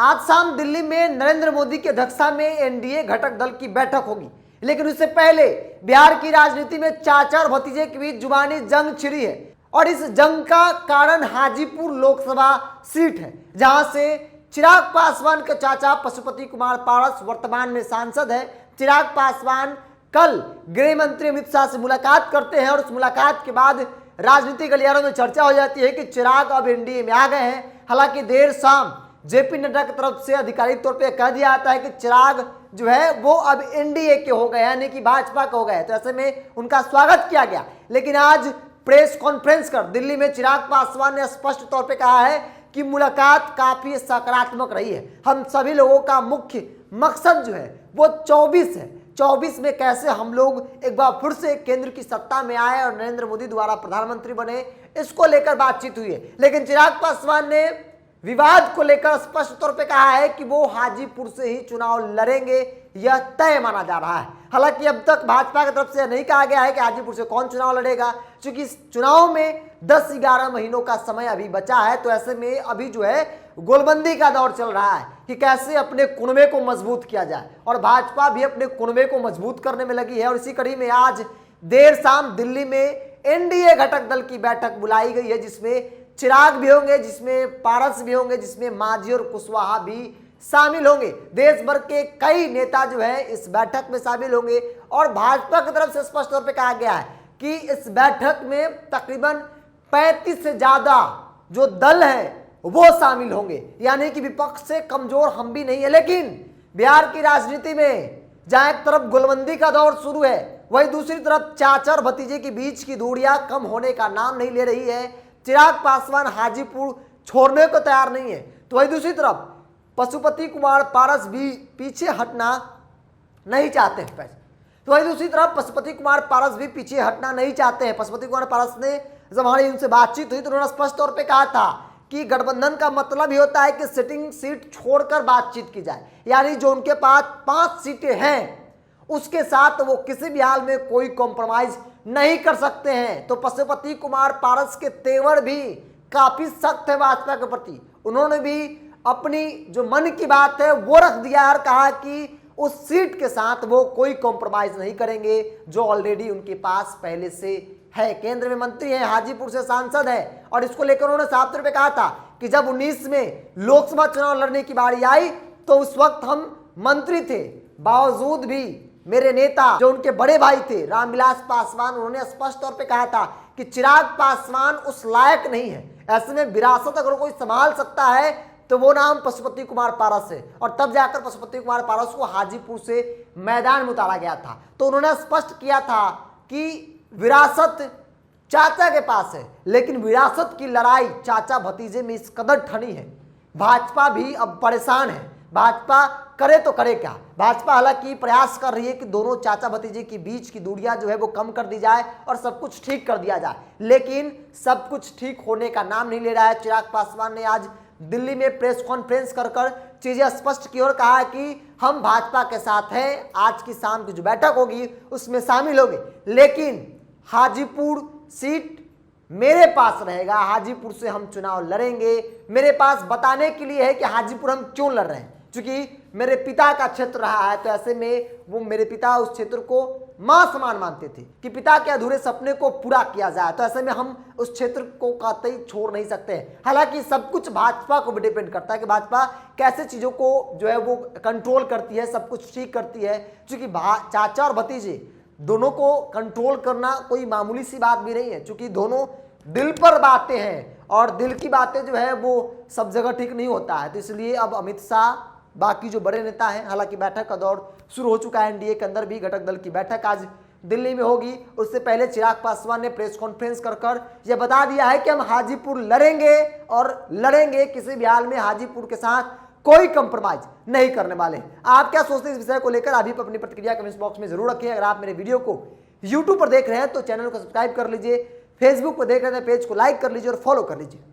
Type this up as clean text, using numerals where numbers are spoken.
आज शाम दिल्ली में नरेंद्र मोदी की अध्यक्षता में एनडीए घटक दल की बैठक होगी, लेकिन उससे पहले बिहार की राजनीति में चाचा और भतीजे के बीच जुबानी जंग छिड़ी है और इस जंग का कारण हाजीपुर लोकसभा सीट है, जहां से चिराग पासवान के चाचा पशुपति कुमार पारस वर्तमान में सांसद है। चिराग पासवान कल गृह मंत्री अमित शाह से मुलाकात करते हैं और उस मुलाकात के बाद राजनीतिक गलियारों में चर्चा हो जाती है कि चिराग अब एनडीए में आ गए हैं। हालांकि देर शाम जेपी नड्डा की तरफ से आधिकारिक तौर पे कह दिया जाता है कि चिराग जो है वो अब एनडीए के हो गए, यानी कि भाजपा के हो गए। तो ऐसे में उनका स्वागत किया गया, लेकिन आज प्रेस कॉन्फ्रेंस कर दिल्ली में चिराग पासवान ने स्पष्ट तौर पे कहा है कि मुलाकात काफी सकारात्मक रही है। हम सभी लोगों का मुख्य मकसद जो है वो 24 है। 24 में कैसे हम लोग एक बार फिर से केंद्र की सत्ता में आए और नरेंद्र मोदी द्वारा प्रधानमंत्री बने, इसको लेकर बातचीत हुई है। लेकिन चिराग पासवान ने विवाद को लेकर स्पष्ट तौर पे कहा है कि वो हाजीपुर से ही चुनाव लड़ेंगे, यह तय माना जा रहा है। हालांकि अब तक भाजपा की तरफ से नहीं कहा गया है कि हाजीपुर से कौन चुनाव लड़ेगा, क्योंकि इस चुनाव में 10-11 महीनों का समय अभी बचा है। तो ऐसे में अभी जो है गोलबंदी का दौर चल रहा है कि कैसे अपने कुनबे को मजबूत किया जाए, और भाजपा भी अपने कुनबे को मजबूत करने में लगी है। और इसी कड़ी में आज देर शाम दिल्ली में एनडीए घटक दल की बैठक बुलाई गई है, जिसमें चिराग भी होंगे, जिसमें पारस भी होंगे, जिसमें मांझी और कुशवाहा भी शामिल होंगे। देश भर के कई नेता जो है इस बैठक में शामिल होंगे और भाजपा की तरफ से स्पष्ट तौर पे कहा गया है कि इस बैठक में तकरीबन 35 से ज्यादा जो दल है वो शामिल होंगे, यानी कि विपक्ष से कमजोर हम भी नहीं है। लेकिन बिहार की राजनीति में जहां एक तरफ गोलबंदी का दौर शुरू है, वहीं दूसरी तरफ चाचा और भतीजे के बीच की दूरियां कम होने का नाम नहीं ले रही है। चिराग पासवान हाजीपुर छोड़ने को तैयार नहीं है, तो वहीं दूसरी तरफ पशुपति कुमार पारस भी पीछे हटना नहीं चाहते हैं। तो वहीं दूसरी तरफ पशुपति कुमार पारस भी पीछे हटना नहीं चाहते हैं। पशुपति कुमार पारस ने जब हमारी उनसे बातचीत हुई तो उन्होंने स्पष्ट तौर पे कहा था कि गठबंधन का मतलब ही होता है कि सिटिंग सीट छोड़कर बातचीत की जाए, यानी जो उनके पास 5 सीटें हैं उसके साथ वो किसी भी हाल में कोई कॉम्प्रोमाइज नहीं कर सकते हैं। तो पशुपति कुमार पारस के तेवर भी काफी सख्त है भाजपा के प्रति। उन्होंने भी अपनी जो मन की बात है वो रख दिया और कहा कि उस सीट के साथ वो कोई कॉम्प्रोमाइज नहीं करेंगे जो ऑलरेडी उनके पास पहले से है। केंद्र में मंत्री है, हाजीपुर से सांसद है, और इसको लेकर उन्होंने साफ तौर पे कहा था कि जब 19 में लोकसभा चुनाव लड़ने की बारी आई तो उस वक्त हम मंत्री थे, बावजूद भी मेरे नेता जो उनके बड़े भाई थे रामविलास पासवान, उन्होंने स्पष्ट तौर पे कहा था कि चिराग पासवान उस लायक नहीं है। ऐसे में विरासत अगर कोई संभाल सकता है तो वो नाम पशुपति कुमार पारस है, और तब जाकर पशुपति कुमार पारस को हाजीपुर से मैदान में उतारा गया था। तो उन्होंने स्पष्ट किया था कि विरासत चाचा के पास है, लेकिन विरासत की लड़ाई चाचा भतीजे में इस कदर ठनी है, भाजपा भी अब परेशान है। भाजपा करे तो करे क्या। भाजपा हालांकि प्रयास कर रही है कि दोनों चाचा भतीजे के बीच की दूरियां जो है वो कम कर दी जाए और सब कुछ ठीक कर दिया जाए, लेकिन सब कुछ ठीक होने का नाम नहीं ले रहा है। चिराग पासवान ने आज दिल्ली में प्रेस कॉन्फ्रेंस कर चीजें स्पष्ट की और कहा कि हम भाजपा के साथ हैं, आज की शाम की जो बैठक होगी उसमें शामिल होंगे, लेकिन हाजीपुर सीट मेरे पास रहेगा, हाजीपुर से हम चुनाव लड़ेंगे। मेरे पास बताने के लिए है कि हाजीपुर हम क्यों लड़ रहे हैं, क्योंकि मेरे पिता का क्षेत्र रहा है। तो ऐसे में वो मेरे पिता उस क्षेत्र को मां समान मानते थे कि पिता के अधूरे सपने को पूरा किया जाए। तो ऐसे में हम उस क्षेत्र को कतई छोड़ नहीं सकते हैं। हालांकि सब कुछ भाजपा को भी डिपेंड करता है कि भाजपा कैसे चीजों को जो है वो कंट्रोल करती है, सब कुछ ठीक करती है, क्योंकि चाचा और भतीजे दोनों को कंट्रोल करना कोई मामूली सी बात भी नहीं है, क्योंकि दोनों दिल पर बातें हैं और दिल की बातें जो है वो सब जगह ठीक नहीं होता है। तो इसलिए अब अमित शाह, बाकी जो बड़े नेता हैं, हालांकि बैठक का दौर शुरू हो चुका है, एनडीए के अंदर भी घटक दल की बैठक आज दिल्ली में होगी। उससे पहले चिराग पासवान ने प्रेस कॉन्फ्रेंस कर यह बता दिया है कि हम हाजीपुर लड़ेंगे और लड़ेंगे, किसी भी हाल में हाजीपुर के साथ कोई कंप्रोमाइज नहीं करने वाले। आप क्या सोचते हैं इस विषय को लेकर? अभी अपनी प्रतिक्रिया कमेंट बॉक्स में जरूर रखिए। अगर आप मेरे वीडियो को यूट्यूब पर देख रहे हैं तो चैनल को सब्सक्राइब कर लीजिए, फेसबुक पर देख रहे हैं पेज को लाइक कर लीजिए और फॉलो कर लीजिए।